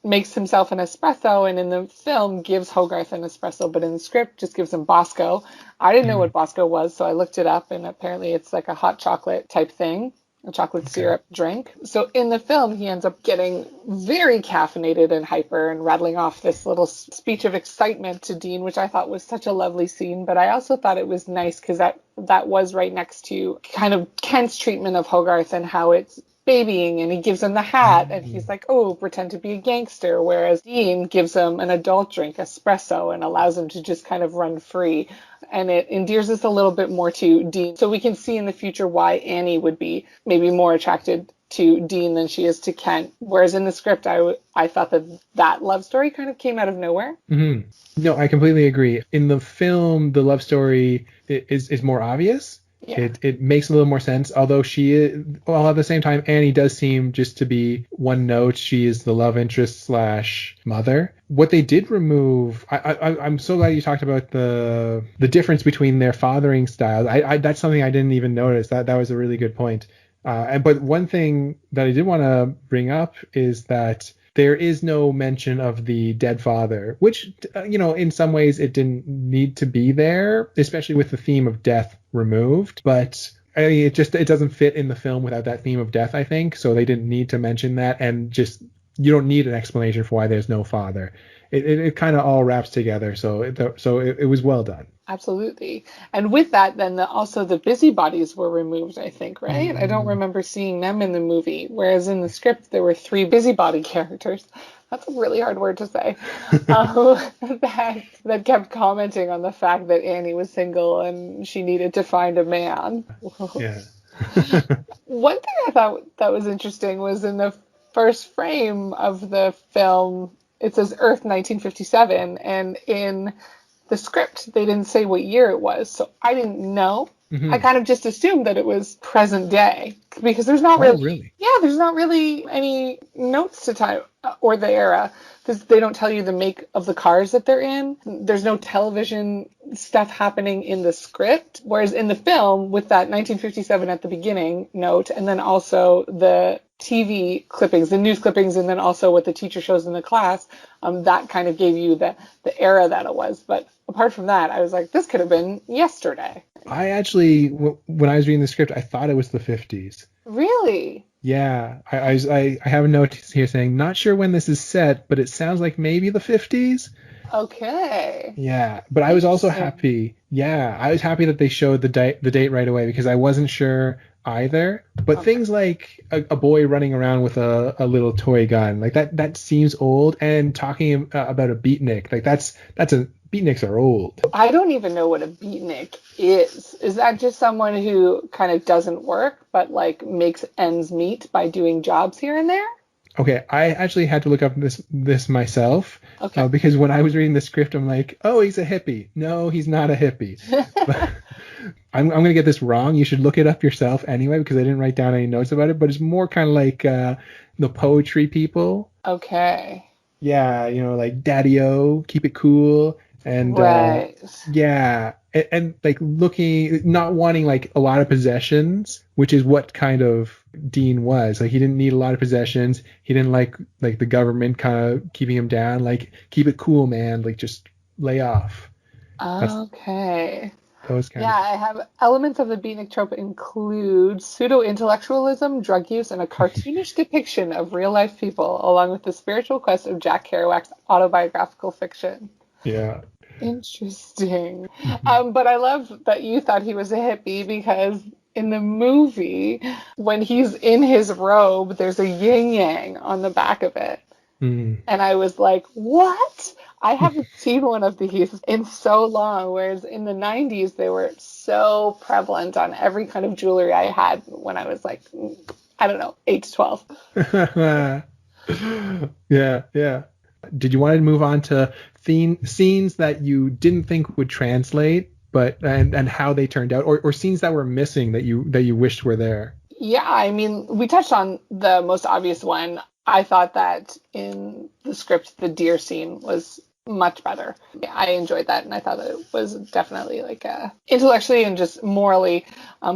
makes himself an espresso, and in the film gives Hogarth an espresso, but in the script just gives him Bosco. I didn't know what Bosco was, so I looked it up, and apparently it's like a hot chocolate type thing, a chocolate syrup drink. So in the film, he ends up getting very caffeinated and hyper and rattling off this little speech of excitement to Dean, which I thought was such a lovely scene. But I also thought it was nice because that was right next to kind of Kent's treatment of Hogarth and how it's babying, and he gives him the hat and he's like, oh, pretend to be a gangster, whereas Dean gives him an adult drink, espresso, and allows him to just kind of run free. And it endears us a little bit more to Dean, so we can see in the future why Annie would be maybe more attracted to Dean than she is to Kent, whereas in the script I thought that love story kind of came out of nowhere. Mm-hmm. No, I completely agree. In the film, the love story is more obvious. Yeah. It makes a little more sense, although at the same time, Annie does seem just to be one note. She is the love interest / mother. What they did remove, I'm so glad you talked about the difference between their fathering styles. That's something I didn't even notice. That was a really good point. But one thing that I did want to bring up is that there is no mention of the dead father, which, in some ways it didn't need to be there, especially with the theme of death removed. But I mean, it doesn't fit in the film without that theme of death, I think. So they didn't need to mention that, and just, you don't need an explanation for why there's no father. It kind of all wraps together. So it was well done. Absolutely. And with that, then also the busybodies were removed, I think, right? I don't remember seeing them in the movie, whereas in the script there were 3 busybody characters. That's a really hard word to say. That kept commenting on the fact that Annie was single and she needed to find a man. Yeah. One thing I thought that was interesting was in the first frame of the film, it says Earth 1957, and in the script they didn't say what year it was, so I didn't know. Mhm. I kind of just assumed that it was present day because there's Oh, not really, really? yeah, there's not really any notes to time or the era. They don't tell you the make of the cars that they're in. There's no television stuff happening in the script, whereas in the film, with that 1957 at the beginning note, and then also the TV clippings, the news clippings, and then also what the teacher shows in the class, that kind of gave you the era that it was. But apart from that, I was like, this could have been yesterday. I actually, when I was reading the script, I thought it was the 50s. Really? Yeah, I have a note here saying, not sure when this is set, but it sounds like maybe the 50s. Okay. Yeah, but I was also Interesting. happy. Yeah, I was happy that they showed the date right away because I wasn't sure either. But Okay. things like a boy running around with a little toy gun, like that seems old. And talking about a beatnik, like that's a beatniks are old. I don't even know what a beatnik is. Is that just someone who kind of doesn't work but like makes ends meet by doing jobs here and there? Okay, I actually had to look up this myself Okay. because when I was reading the script, I'm like, oh, he's a hippie. No, he's not a hippie. But I'm gonna get this wrong. You should look it up yourself anyway because I didn't write down any notes about it. But it's more kind of like the poetry people. Okay. Yeah, like Daddy-O, keep it cool, and Right. yeah, and like not wanting like a lot of possessions, which is what kind of Dean was. Like he didn't need a lot of possessions. He didn't like the government kind of keeping him down. Like keep it cool, man. Like just lay off. That's Okay. those kind Yeah, I have elements of the beatnik trope include pseudo-intellectualism, drug use, and a cartoonish depiction of real-life people, along with the spiritual quest of Jack Kerouac's autobiographical fiction. Yeah. Interesting. Mhm. But I love that you thought he was a hippie because in the movie, when he's in his robe, there's a yin yang on the back of it. Mm. And I was like, what? I haven't seen one of these in so long. Whereas in the 90s, they were so prevalent on every kind of jewelry I had when I was like, I don't know, 8 to 12. Yeah, yeah. Did you want to move on to scenes that you didn't think would translate, but and how they turned out, or scenes that were missing that you wished were there? Yeah, I mean, we touched on the most obvious one. I thought that in the script, the deer scene was much better. I enjoyed that, and I thought that it was definitely like a intellectually and just morally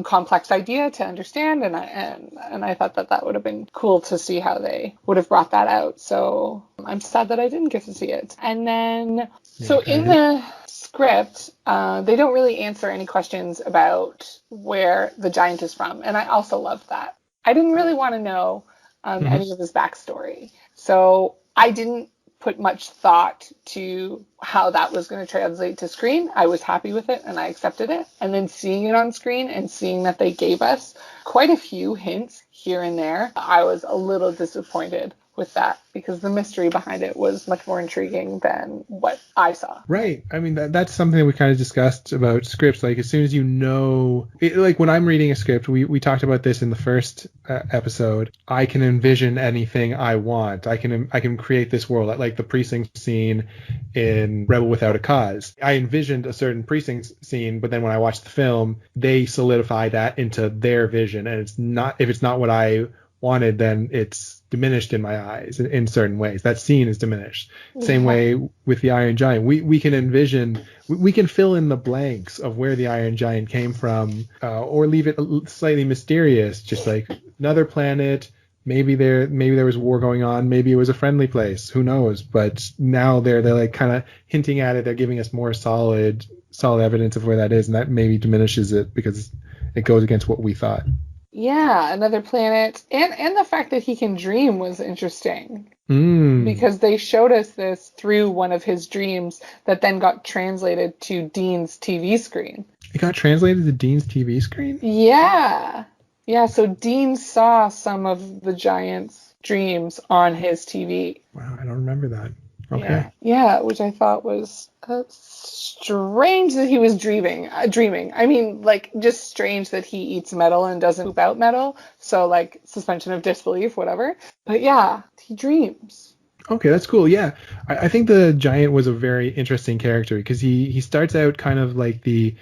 complex idea to understand, and I thought that that would have been cool to see how they would have brought that out. So I'm sad that I didn't get to see it. And then, so in the script, they don't really answer any questions about where the giant is from, and I also love that. I didn't really want to know any of his backstory, so I didn't put much thought to how that was going to translate to screen. I was happy with it and I accepted it. And then seeing it on screen and seeing that they gave us quite a few hints here and there, I was a little disappointed with that because the mystery behind it was much more intriguing than what I saw. Right. I mean, that's something we kind of discussed about scripts. Like, as soon as you know, like when I'm reading a script, we talked about this in the first episode. I can envision anything I want. I can create this world, like the precinct scene in Rebel Without a Cause. I envisioned a certain precinct scene, but then when I watched the film, they solidify that into their vision. And if it's not what I wanted, then it's diminished in my eyes in certain ways. That scene is diminished. Same way with the Iron Giant. We can envision, we can fill in the blanks of where the Iron Giant came from, or leave it slightly mysterious, just like another planet. Maybe there was war going on. Maybe it was a friendly place. Who knows? But now they're like kind of hinting at it. They're giving us more solid evidence of where that is, and that maybe diminishes it because it goes against what we thought. Yeah, another planet. And the fact that he can dream was interesting. Mm. Because they showed us this through one of his dreams that then got translated to Dean's TV screen. It got translated to Dean's TV screen? Yeah. Yeah, so Dean saw some of the giant's dreams on his TV. Wow, I don't remember that. Okay. Yeah, which I thought was strange that he was dreaming. I mean, like, just strange that he eats metal and doesn't poop out metal. So, like, suspension of disbelief, whatever. But yeah, he dreams. Okay, that's cool. Yeah, I think the giant was a very interesting character because he starts out kind of like the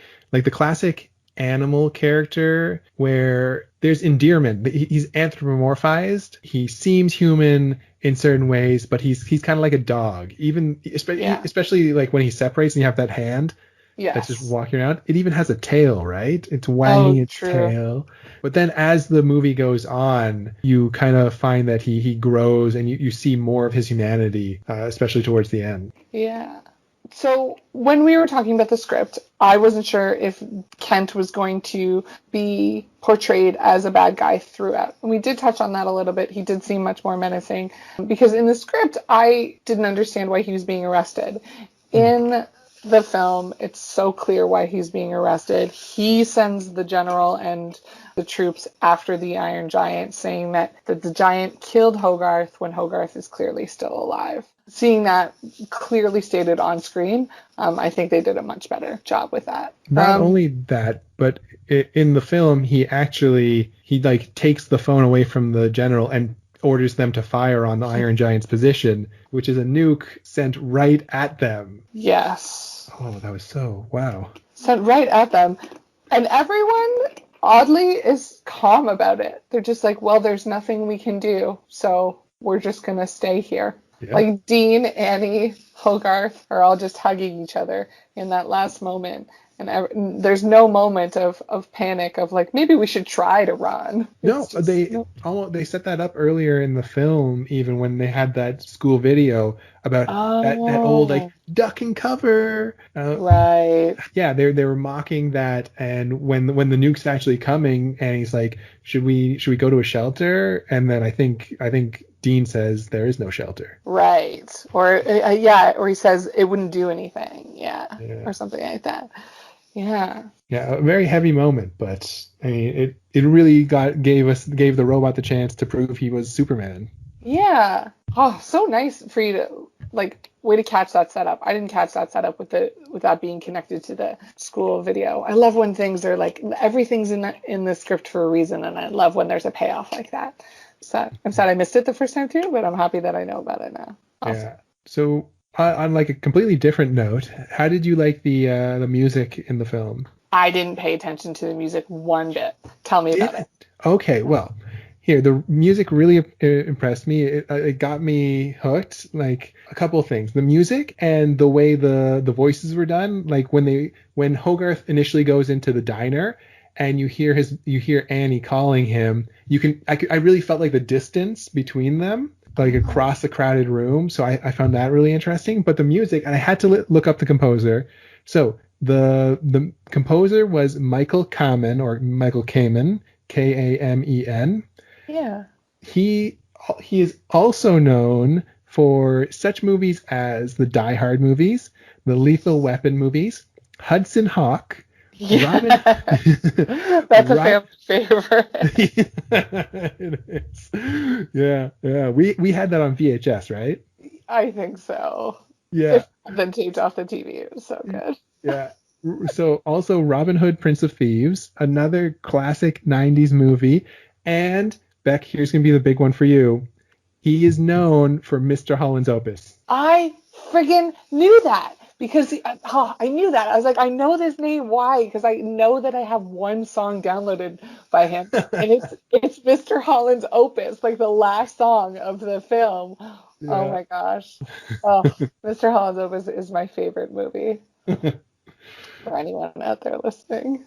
classic animal character where there's endearment. He's anthropomorphized. He seems human in certain ways, but he's kind of like a dog. Even Yeah. especially like when he separates and you have that hand that's just Yes. walking around. It even has a tail, right? It's wagging Oh, its true. tail. But then as the movie goes on, you kind of find that he grows and you see more of his humanity, especially towards the end. Yeah. So when we were talking about the script, I wasn't sure if Kent was going to be portrayed as a bad guy throughout. And we did touch on that a little bit. He did seem much more menacing because in the script, I didn't understand why he was being arrested. Hmm. In the film, it's so clear why he's being arrested. He sends the general and the troops after the Iron Giant, saying that the giant killed Hogarth when Hogarth is clearly still alive. Seeing that clearly stated on screen, I think they did a much better job with that. Not only that, but in the film, he like takes the phone away from the general and orders them to fire on the Iron Giant's position, which is a nuke sent right at them. Yes. Oh, that was so wow. Sent right at them. And everyone, oddly, is calm about it. They're just like, well, there's nothing we can do, so we're just going to stay here. Yeah. Like Dean, Annie, Hogarth are all just hugging each other in that last moment. And there's no moment of panic of like, maybe we should try to run. No, It's just, no. they set that up earlier in the film, even when they had that school video about that old like Oh, duck and cover. right. Yeah, they were mocking that, and when the nuke's actually coming, and he's like, should we go to a shelter? And then I think Dean says there is no shelter. Right. Or, yeah, or he says it wouldn't do anything. Yeah. Yeah. Or something like that. Yeah. Yeah, a very heavy moment, but I mean, it really gave the robot the chance to prove he was Superman. Yeah. Oh, so nice for you to like way to catch that setup. I didn't catch that setup with that being connected to the school video. I love when things are like everything's in the script for a reason, and I love when there's a payoff like that. So I'm sad I missed it the first time too, but I'm happy that I know about it now. Awesome. Yeah. So on like a completely different note, how did you like the music in the film? I didn't pay attention to the music one bit. Tell me about it. Okay, well, here the music really impressed me. It got me hooked. Like a couple of things, the music and the way the voices were done. Like when Hogarth initially goes into the diner and you hear Annie calling him. I really felt like the distance between them, like across the crowded room. So I found that really interesting. But the music, and I had to look up the composer. So the composer was Michael Kamen or Michael Kamen, Kamen. Yeah. He is also known for such movies as the Die Hard movies, the Lethal Weapon movies, Hudson Hawk, Yeah. Robin. That's a Rob, family favorite. it is. Yeah, yeah. We had that on VHS, right? I think so. Yeah, If then taped off the TV, it was so good. yeah. So also Robin Hood, Prince of Thieves, another classic 90s movie. And Beck, here's going to be the big one for you. He is known for Mr. Holland's Opus. I friggin' knew that because I knew that. I was like, I know this name. Why? Because I know that I have one song downloaded by him, and it's Mr. Holland's Opus, like the last song of the film. Oh Yeah. my gosh. Oh, Mr. Holland's Opus is my favorite movie for anyone out there listening.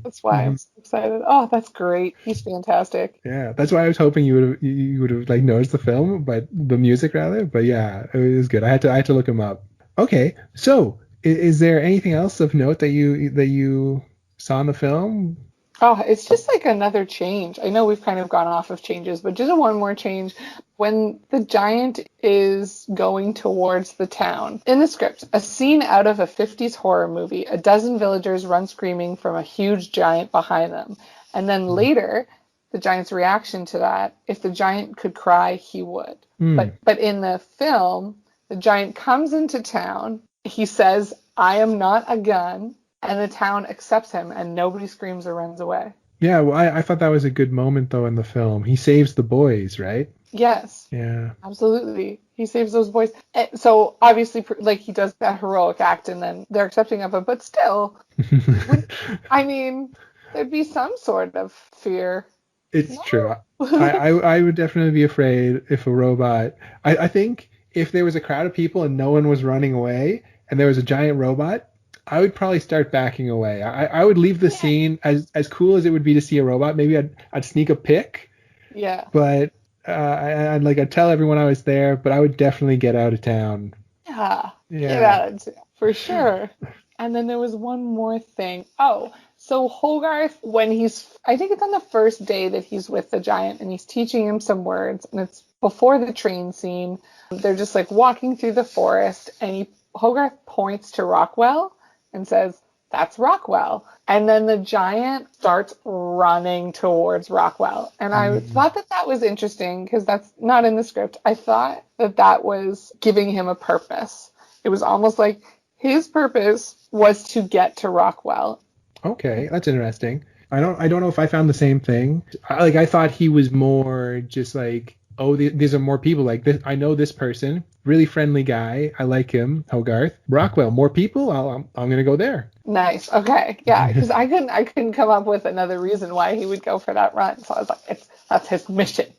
That's why I'm so excited. Oh, that's great. He's fantastic. Yeah, that's why I was hoping you would have like noticed the film, but the music rather. But yeah, it was good. I had to look him up. Okay, so is there anything else of note that you saw in the film? Oh, it's just like another change. I know we've kind of gone off of changes, but just one more change. When the giant is going towards the town, in the script, a scene out of a 50s horror movie, a dozen villagers run screaming from a huge giant behind them. And then later, the giant's reaction to that, if the giant could cry, he would. Hmm. But in the film, the giant comes into town. He says, I am not a gun. And the town accepts him and nobody screams or runs away. Yeah, well, I thought that was a good moment though in the film. He saves the boys, right? Yes, Yeah. absolutely. He saves those boys. So obviously, like he does that heroic act, and then they're accepting of it. But still, would I mean, there'd be some sort of fear. It's true. No. I would definitely be afraid if a robot. I think if there was a crowd of people and no one was running away and there was a giant robot, I would probably start backing away. I would leave the Yeah. scene as cool as it would be to see a robot. Maybe I'd sneak a pic, Yeah. but I'd tell everyone I was there, but I would definitely get out of town. Yeah. Yeah. Get out for sure. And then there was one more thing. Oh, so Hogarth, I think it's on the first day that he's with the giant and he's teaching him some words, and it's before the train scene. They're just like walking through the forest, and Hogarth points to Rockwell and says, "That's Rockwell." And then the giant starts running towards Rockwell. And I thought that was interesting because that's not in the script. I thought that was giving him a purpose. It was almost like his purpose was to get to Rockwell. Okay, that's interesting. I don't know if I found the same thing. I thought he was more just like, oh, these are more people like this. I know this person, really friendly guy. I like him, Hogarth. Rockwell, more people. I'm gonna go there. Nice. Okay. Yeah. Because I couldn't come up with another reason why he would go for that run. So I was like, that's his mission.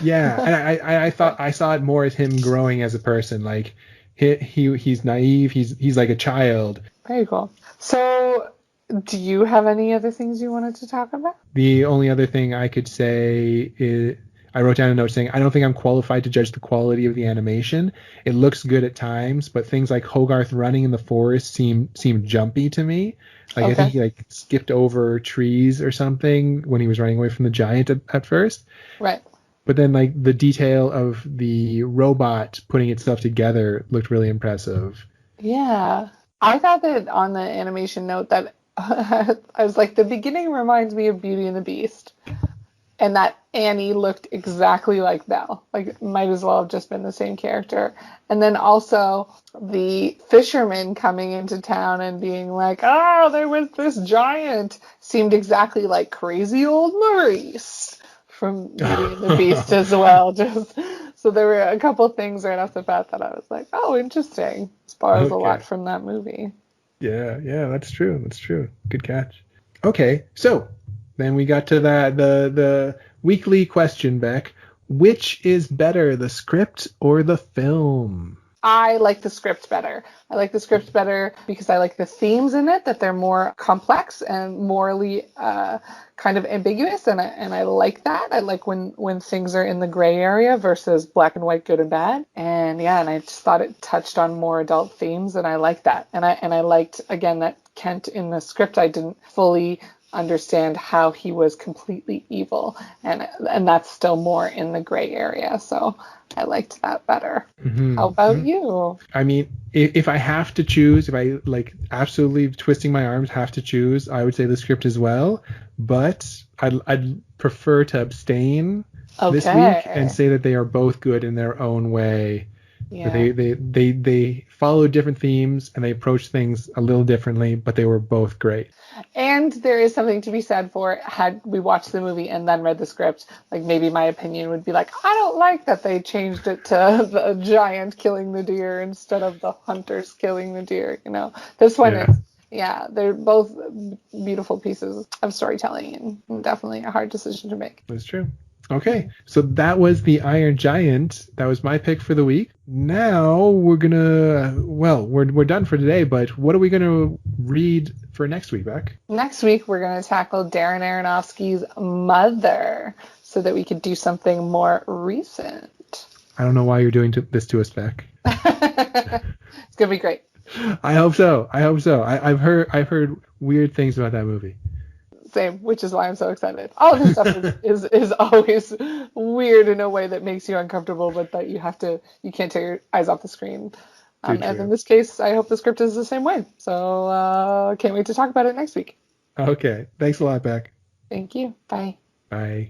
Yeah, and I thought I saw it more as him growing as a person. Like he's naive. He's like a child. Very cool. So, do you have any other things you wanted to talk about? The only other thing I could say is I wrote down a note saying I don't think I'm qualified to judge the quality of the animation. It looks good at times, but things like Hogarth running in the forest seem jumpy to me. Like I think he like skipped over trees or something when he was running away from the giant at first. Right. But then like the detail of the robot putting itself together looked really impressive. Yeah. I thought that on the animation note that I was like, the beginning reminds me of Beauty and the Beast. And that Annie looked exactly like Belle. Like, might as well have just been the same character. And then also the fisherman coming into town and being like, oh, there was this giant, seemed exactly like crazy old Maurice from Beauty and the Beast as well. So there were a couple things right off the bat that I was like, oh, interesting. Borrows a lot from that movie. Yeah, that's true. That's true. Good catch. Okay, so then we got to the weekly question, Beck. Which is better, the script or the film? I like the script better. I like the script better because I like the themes in it, that they're more complex and morally kind of ambiguous, and I like that. I like when things are in the gray area versus black and white, good and bad. And yeah, and I just thought it touched on more adult themes, and I like that. And I liked, again, that Kent in the script, I didn't fully understand how he was completely evil, and that's still more in the gray area, so I liked that better. How about you? I mean, if I have to choose, if I like absolutely twisting my arms have to choose, I would say the script as well, but I'd prefer to abstain this week and say that they are both good in their own way. Yeah. They follow different themes and they approach things a little differently, but they were both great. And there is something to be said for, had we watched the movie and then read the script, like maybe my opinion would be like, I don't like that they changed it to the giant killing the deer instead of the hunters killing the deer. You know, this one is, they're both beautiful pieces of storytelling and definitely a hard decision to make. That's true. Okay, so that was The Iron Giant. That was my pick for the week. Now we're we're done for today, but what are we gonna read for next week, Beck? Next week we're gonna tackle Darren Aronofsky's Mother, so that we could do something more recent. I don't know why you're doing this to us, Beck. It's gonna be great. I hope so. I've heard weird things about that movie. Same, which is why I'm so excited. All of this stuff is always weird in a way that makes you uncomfortable, but that you can't take your eyes off the screen. And in this case, I hope the script is the same way. So can't wait to talk about it next week. Okay. Thanks a lot, Beck. Thank you. Bye. Bye.